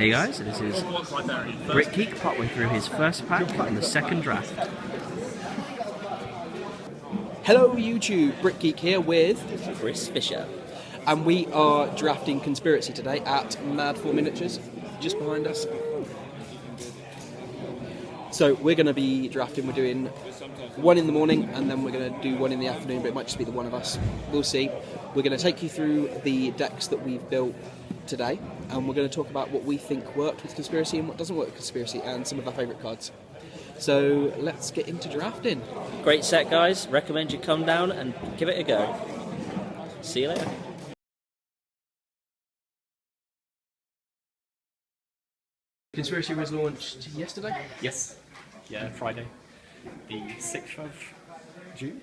Hey guys, this is BrickGeek partway through his first pack on the second draft. Hello YouTube, BrickGeek here with Chris Fisher. and we are drafting Conspiracy today at Mad 4 Miniatures, just behind us. So we're going to be drafting, we're doing one in the morning and then we're going to do one in the afternoon, but it might just be the one of us, we'll see. We're going to take you through the decks that we've built today, and we're going to talk about what we think worked with Conspiracy and what doesn't work with Conspiracy, and some of our favourite cards. So let's get into drafting. Great set, guys. Recommend you come down and give it a go. See you later. Conspiracy was launched yesterday? Yes. Yeah, Friday. The 6th of June?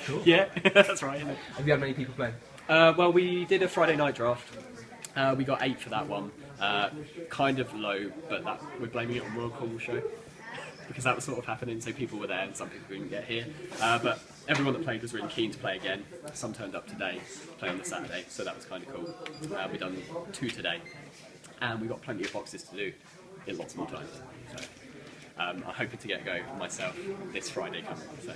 Cool. Yeah, that's right, isn't it? Have you had many people playing? Well, we did a Friday night draft. We got 8 for that one. Kind of low, but we're blaming it on World Cornwall show. Because that was sort of happening, so people were there and some people couldn't get here. But everyone that played was really keen to play again. Some turned up today, play on the Saturday, so that was kind of cool. We've done 2 today, and we've got plenty of boxes to do in lots more time. So, I'm hoping to get a go myself this Friday coming. So.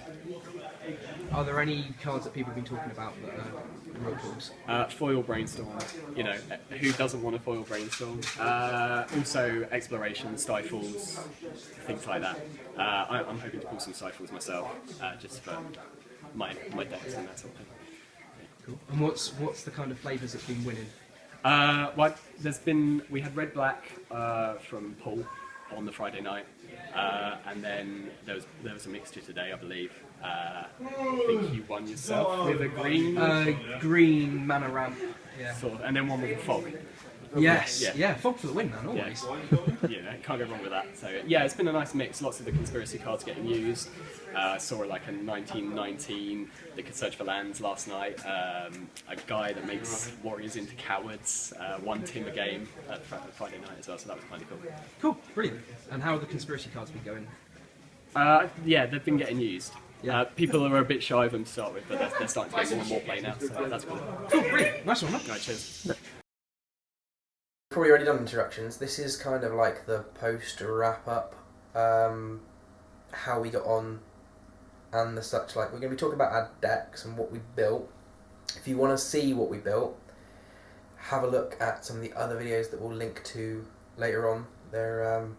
Are there any cards that people have been talking about that are real tools? Foil Brainstorm, you know, who doesn't want a Foil Brainstorm? Also Exploration, Stifles, things like that. I'm hoping to pull some Stifles myself, just for my decks and that sort of thing. Cool. And what's the kind of flavours that's been winning? Well, we had Red Black from Paul on the Friday night, and then there was a mixture today, I believe. I think you won yourself with a green. Green mana ramp. Yeah. Sort of, and then one with a fog. Yes. Yeah. Yeah. Fog for the win, man. Always. Yeah, can't go wrong with that. So yeah, it's been a nice mix. Lots of the Conspiracy cards getting used. Saw like a 1919 that could search for lands last night. A guy that makes warriors into cowards. One timber game at Friday night as well. So that was kind of cool. Cool. Brilliant. And how have the Conspiracy cards been going? Yeah, they've been getting used. Yeah. People are a bit shy of them to start with, but they're starting to get more and more play now. So that's cool. Cool. Brilliant. Nice one, man. Right, cheers. Probably already done introductions. This is kind of like the post wrap up, how we got on and the such like. We're going to be talking about our decks and what we built. If you want to see what we built, have a look at some of the other videos that we'll link to later on. They're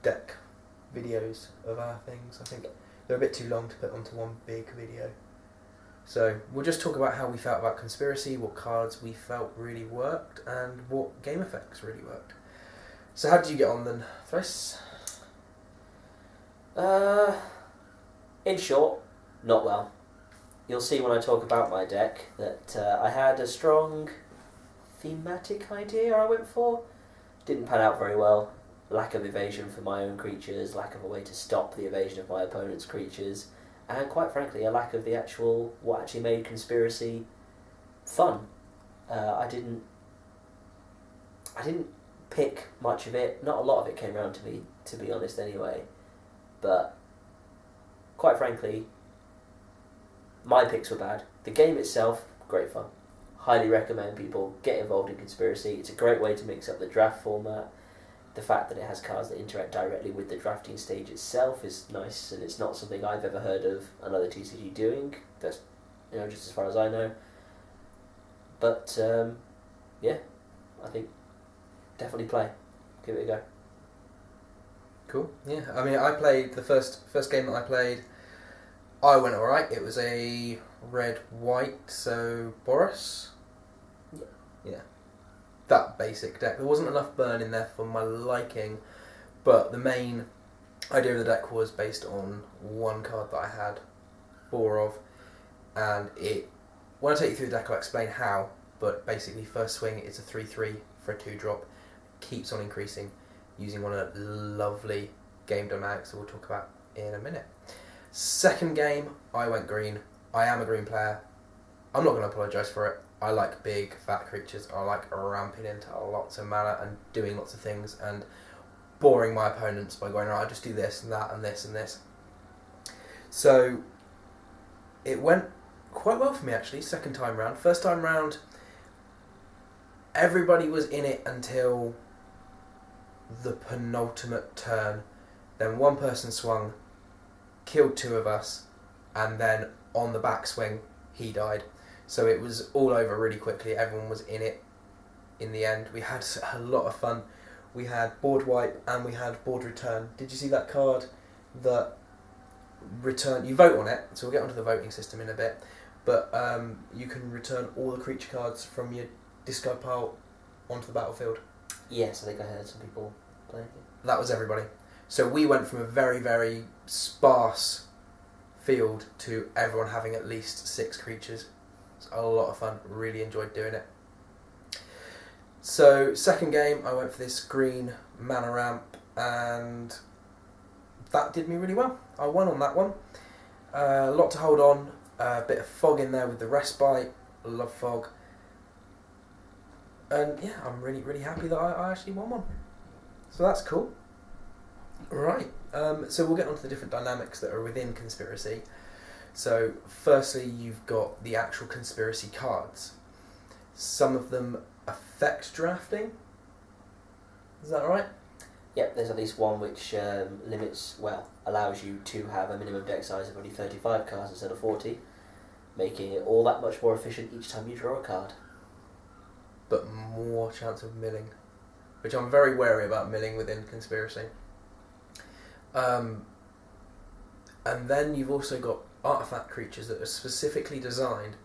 deck videos of our things. I think they're a bit too long to put onto one big video. So we'll just talk about how we felt about Conspiracy, what cards we felt really worked, and what game effects really worked. So how did you get on then, Thrice? In short, not well. You'll see when I talk about my deck that I had a strong thematic idea I went for. Didn't pan out very well. Lack of evasion for my own creatures, lack of a way to stop the evasion of my opponent's creatures, and quite frankly a lack of what actually made Conspiracy fun. I didn't pick much of it. Not a lot of it came around to me, to be honest anyway, but quite frankly my picks were bad. The game itself, great fun. Highly recommend people get involved in Conspiracy. It's a great way to mix up the draft format. The fact that it has cards that interact directly with the drafting stage itself is nice, and it's not something I've ever heard of another TCG doing. That's, just as far as I know. But yeah, I think definitely play. Give it a go. Cool. Yeah. I mean, I played the first game that I played. I went alright. It was a red-white, so Boris. Yeah. That basic deck. There wasn't enough burn in there for my liking, but the main idea of the deck was based on one card that I had 4 of, and when I take you through the deck I'll explain how, but basically first swing it's a 3/3 for a 2-drop, keeps on increasing using one of the lovely game dynamics that we'll talk about in a minute. Second game I went green. I am a green player. I'm not going to apologise for it. I like big, fat creatures. I like ramping into lots of mana and doing lots of things and boring my opponents by going, right, I just do this and that and this and this. So it went quite well for me actually, second time round. First time round, everybody was in it until the penultimate turn. Then one person swung, killed 2 of us, and then on the backswing he died. So it was all over really quickly. Everyone was in it in the end. We had a lot of fun. We had board wipe and we had board return. Did you see that card that return? You vote on it, so we'll get onto the voting system in a bit. But you can return all the creature cards from your discard pile onto the battlefield. Yes, I think I heard some people playing it. That was everybody. So we went from a very, very sparse field to everyone having at least 6 creatures. It's a lot of fun. Really enjoyed doing it. So second game, I went for this green mana ramp, and that did me really well. I won on that one. A lot to hold on. A bit of fog in there with the respite. I love fog. And yeah, I'm really, really happy that I actually won one. So that's cool. Right. So we'll get on to the different dynamics that are within Conspiracy. So firstly, you've got the actual Conspiracy cards. Some of them affect drafting. Is that right? Yep, there's at least one which allows you to have a minimum deck size of only 35 cards instead of 40, making it all that much more efficient each time you draw a card. But more chance of milling, which I'm very wary about milling within Conspiracy. And then you've also got artifact creatures that are specifically designed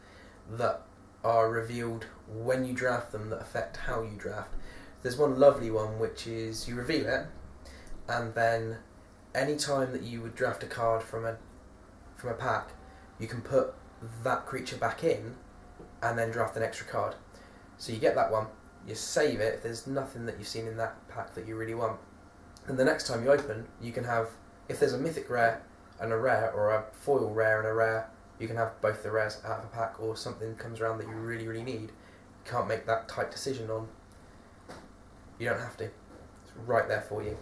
that are revealed when you draft them that affect how you draft. There's one lovely one which is you reveal it, and then any time that you would draft a card from a pack, you can put that creature back in and then draft an extra card. So you get that one, you save it if there's nothing that you've seen in that pack that you really want. And the next time you open, you can have, if there's a mythic rare and a rare, or a foil rare and a rare, you can have both the rares out of a pack, or something comes around that you really, really need. You can't make that tight decision on. You don't have to. It's right there for you.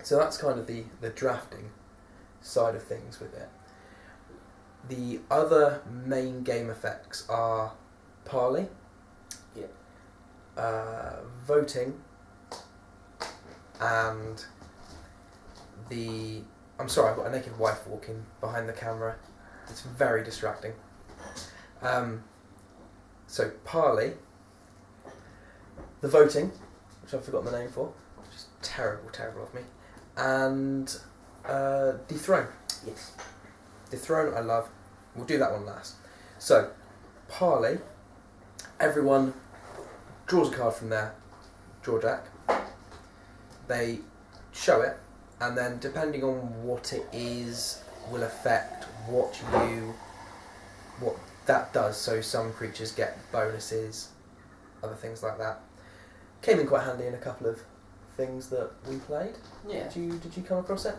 So that's kind of the drafting side of things with it. The other main game effects are parley, voting, and the... I'm sorry, I've got a naked wife walking behind the camera. It's very distracting. So parley, the voting, which I've forgotten the name for, which is terrible of me, and dethrone. Yes. Dethrone I love. We'll do that one last. So, parley, everyone draws a card from their draw deck. They show it, and then depending on what it is will affect what that does. So some creatures get bonuses, other things like that. Came in quite handy in a couple of things that we played. Yeah. Did you come across it?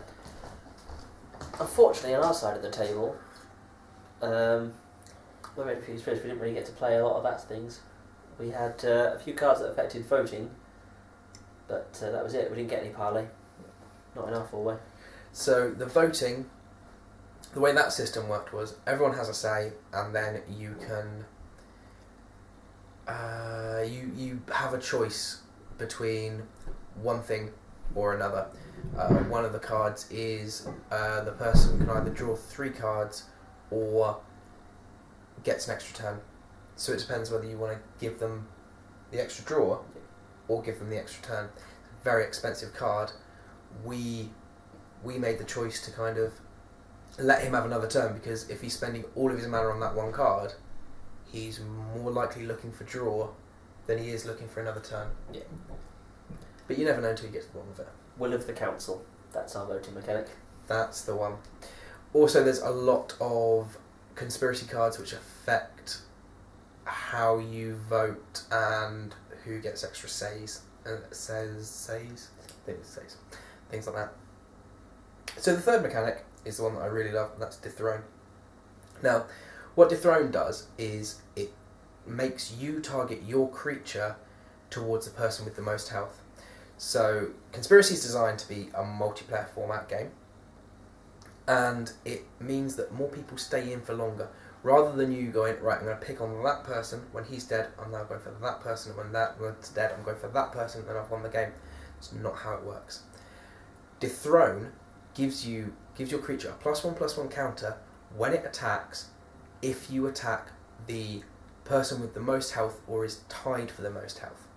Unfortunately, on our side of the table, we made a few experiences. We didn't really get to play a lot of that things. We had a few cards that affected voting, but that was it. We didn't get any parley. Not enough all the way. So the voting, the way that system worked was everyone has a say, and then you can you have a choice between one thing or another. One of the cards is the person can either draw 3 cards or gets an extra turn. So it depends whether you want to give them the extra draw or give them the extra turn. Very expensive card. We made the choice to kind of let him have another turn, because if he's spending all of his mana on that one card, he's more likely looking for draw than he is looking for another turn. Yeah. But you never know until you get to the bottom of it. Will of the Council. That's our voting mechanic. That's the one. Also, there's a lot of conspiracy cards which affect how you vote and who gets extra says. Things like that. So the third mechanic is the one that I really love, and that's dethrone. Now, what dethrone does is it makes you target your creature towards the person with the most health. So Conspiracy is designed to be a multiplayer format game, and it means that more people stay in for longer. Rather than you going, right, I'm going to pick on that person, when he's dead, I'm now going for that person, when that one's dead, I'm going for that person, and I've won the game. It's not how it works. Dethrone gives your creature a +1/+1 counter when it attacks, if you attack the person with the most health or is tied for the most health.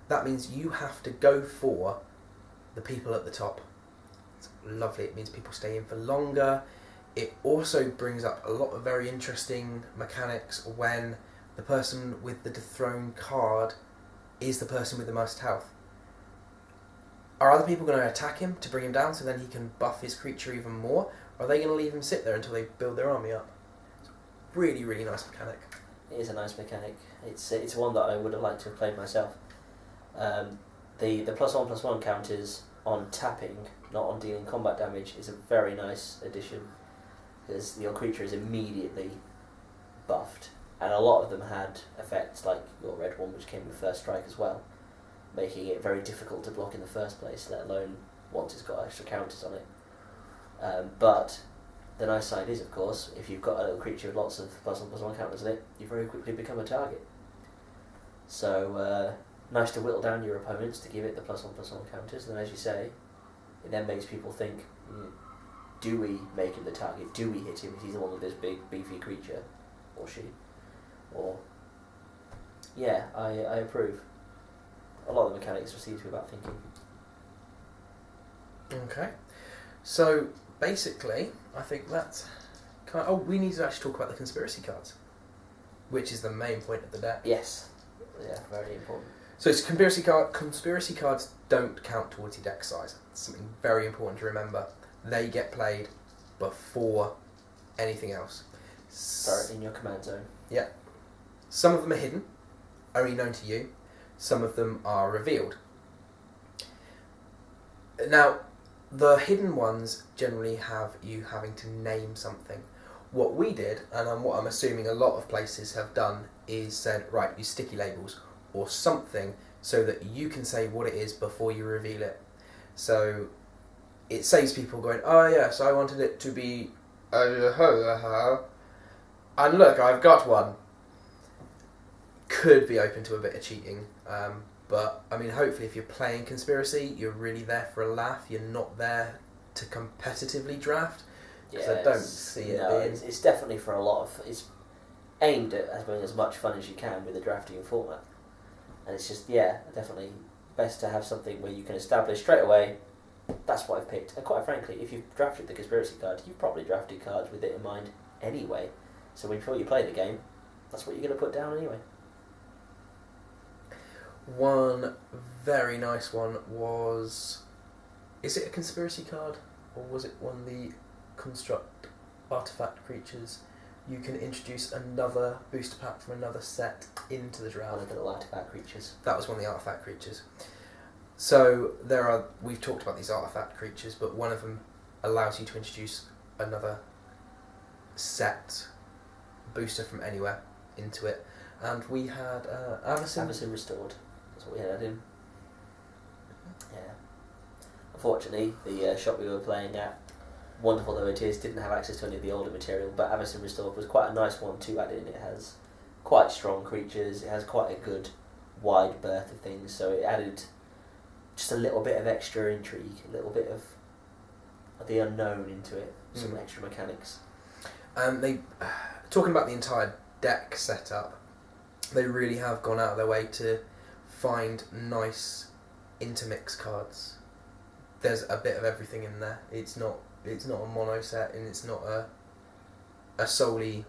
That means you have to go for the people at the top. It's lovely. It means people stay in for longer. It also brings up a lot of very interesting mechanics when the person with the Dethrone card is the person with the most health. Are other people going to attack him to bring him down so then he can buff his creature even more? Or are they going to leave him sit there until they build their army up? It's a really, really nice mechanic. It is a nice mechanic. It's one that I would have liked to have played myself. The +1/+1 counters on tapping, not on dealing combat damage, is a very nice addition, because your creature is immediately buffed, and a lot of them had effects like your red one, which came with first strike as well, making it very difficult to block in the first place, let alone once it's got extra counters on it. But the nice side is, of course, if you've got a little creature with lots of +1/+1 counters in it, you very quickly become a target. So nice to whittle down your opponents to give it the +1/+1 counters, and as you say, it then makes people think, do we make him the target? Do we hit him? Is he the one with this big beefy creature? Or she? Or... yeah, I approve. A lot of the mechanics seem to be about thinking. Okay. So, basically, I think that's... we need to actually talk about the conspiracy cards, which is the main point of the deck. Yes. Yeah, very important. So it's conspiracy cards don't count towards your deck size. It's something very important to remember. They get played before anything else. Start in your command zone. Yeah. Some of them are hidden, only known to you. Some of them are revealed. Now, the hidden ones generally have you having to name something. What we did, and what I'm assuming a lot of places have done, is said, right, use sticky labels or something so that you can say what it is before you reveal it. So it saves people going, oh yes, I wanted it to be and look, I've got one. Could be open to a bit of cheating, but I mean, hopefully if you're playing Conspiracy, you're really there for a laugh. You're not there to competitively draft, because I don't see it being... It's definitely for a lot of... it's aimed at having as much fun as you can with the drafting format. And it's just, definitely best to have something where you can establish straight away, that's what I've picked. And quite frankly, if you've drafted the Conspiracy card, you've probably drafted cards with it in mind anyway. So before you play the game, that's what you're going to put down anyway. One very nice one was... is it a Conspiracy card? Or was it one of the construct artifact creatures? You can introduce another booster pack from another set into the draft. One of the little artifact creatures. That was one of the artifact creatures. So we've talked about these artifact creatures, but one of them allows you to introduce another set booster from anywhere into it. And we had Avacyn Restored. That's what we had in. Yeah. Unfortunately, the shop we were playing at, wonderful though it is, didn't have access to any of the older material, but Avacyn Restored was quite a nice one to add in. It has quite strong creatures, it has quite a good wide berth of things, so it added just a little bit of extra intrigue, a little bit of the unknown into it, some extra mechanics. Talking about the entire deck setup, they really have gone out of their way to find nice intermix cards. There's a bit of everything in there. It's not a mono set, and it's not a solely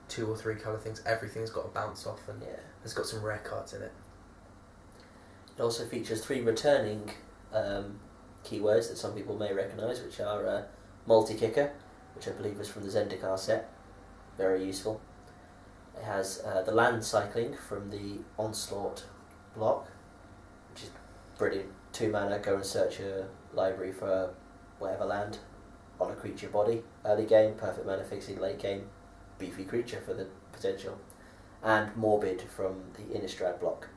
2 or 3 colour things. Everything's got a bounce off, and it's got some rare cards in it. It also features 3 returning keywords that some people may recognise, which are multi-kicker, which I believe was from the Zendikar set. Very useful. It has the land cycling from the Onslaught block, which is brilliant. 2 mana, go and search your library for whatever land on a creature body. Early game, perfect mana fixing. Late game, beefy creature for the potential. And Morbid from the Innistrad block,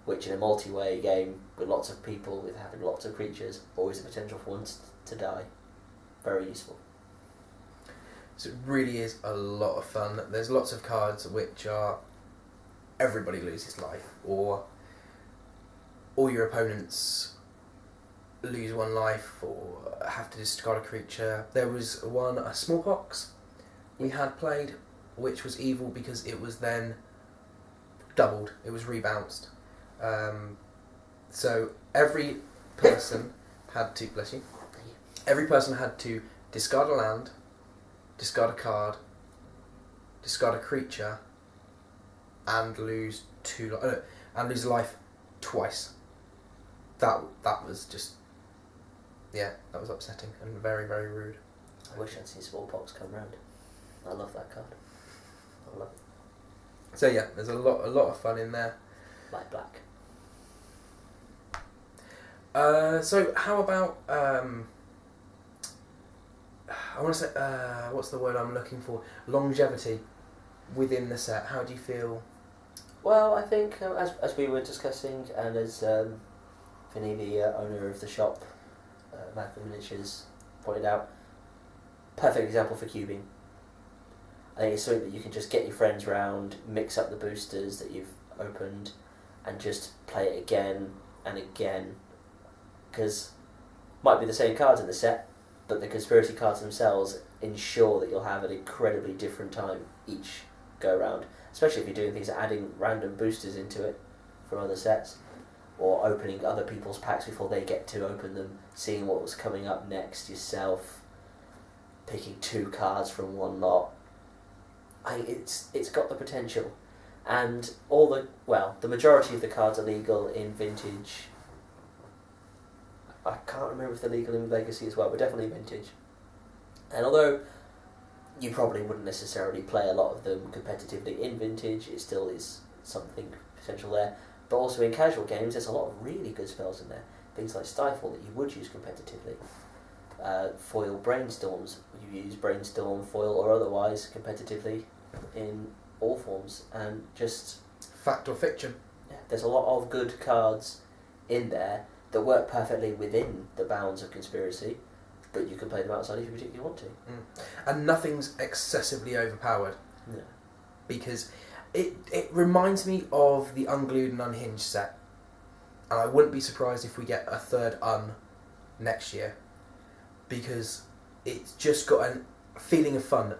which in a multi-way game with lots of people, with having lots of creatures, always the potential for ones to die. Very useful. So it really is a lot of fun. There's lots of cards which are everybody loses life, or all your opponents lose 1 life, or have to discard a creature. There was one, a smallpox, we had played, which was evil because it was then doubled. It was rebounced. So every person had to, bless you, every person had to discard a land, discard a card, discard a creature, and lose and lose life twice. That was just, yeah, that was upsetting and very, very rude. I wish I'd seen Smallpox come round. I love that card. I love it. So yeah, there's a lot of fun in there. Like black. So how about I want to say what's the word I'm looking for? Longevity within the set. How do you feel? Well, I think as we were discussing, and as Vini, the owner of the shop, Mac Miniatures, pointed out, perfect example for cubing. I think it's something that you can just get your friends round, mix up the boosters that you've opened, and just play it again and again. Because might be the same cards in the set, but the conspiracy cards themselves ensure that you'll have an incredibly different time each go round. Especially if you're doing things like adding random boosters into it from other sets, or opening other people's packs before they get to open them, seeing what was coming up next yourself, picking 2 cards from one lot. It's got the potential, and the majority of the cards are legal in Vintage. I can't remember if they're legal in Legacy as well, but definitely Vintage. And although you probably wouldn't necessarily play a lot of them competitively in Vintage, it still is something potential there. But also in casual games, there's a lot of really good spells in there. Things like Stifle that you would use competitively. Foil Brainstorms, you use Brainstorm, foil or otherwise competitively in all forms. And just... Fact or fiction? Yeah, there's a lot of good cards in there that work perfectly within the bounds of Conspiracy, but you can play them outside if you particularly want to. And nothing's excessively overpowered. No. Because it reminds me of the Unglued and Unhinged set. And I wouldn't be surprised if we get a third next year. Because it's just got a feeling of fun.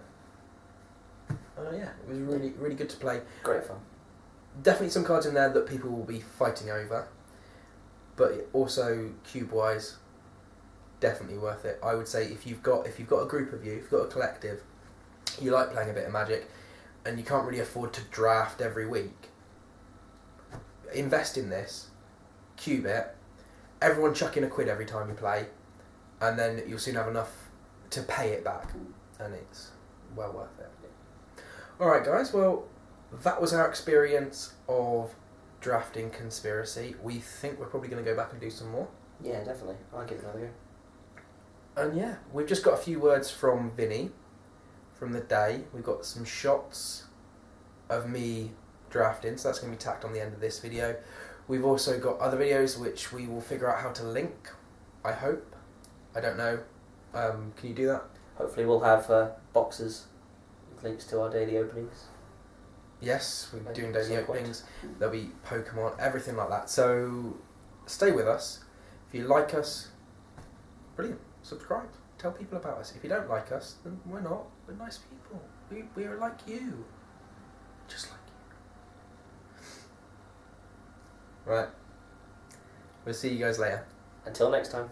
Yeah, it was really, really good to play. Great fun. Definitely some cards in there that people will be fighting over. But also, cube-wise, definitely worth it. I would say if you've got a group of you, if you've got a collective, you like playing a bit of Magic, and you can't really afford to draft every week, invest in this, cube it, everyone chuck in £1 every time you play, and then you'll soon have enough to pay it back, and it's well worth it. Alright guys, well, that was our experience of drafting Conspiracy. We think we're probably going to go back and do some more. Yeah, definitely. I'll give it another go. And yeah, we've just got a few words from Vini from the day. We've got some shots of me drafting, so that's going to be tacked on the end of this video. We've also got other videos which we will figure out how to link, I hope. I don't know. Can you do that? Hopefully we'll have boxes with links to our daily openings. Yes, we're doing daily openings. There'll be Pokemon, everything like that. So stay with us. If you like us, brilliant. Subscribe. Tell people about us. If you don't like us, then we're not. We're nice people. We're like you. Just like you. Right. We'll see you guys later. Until next time.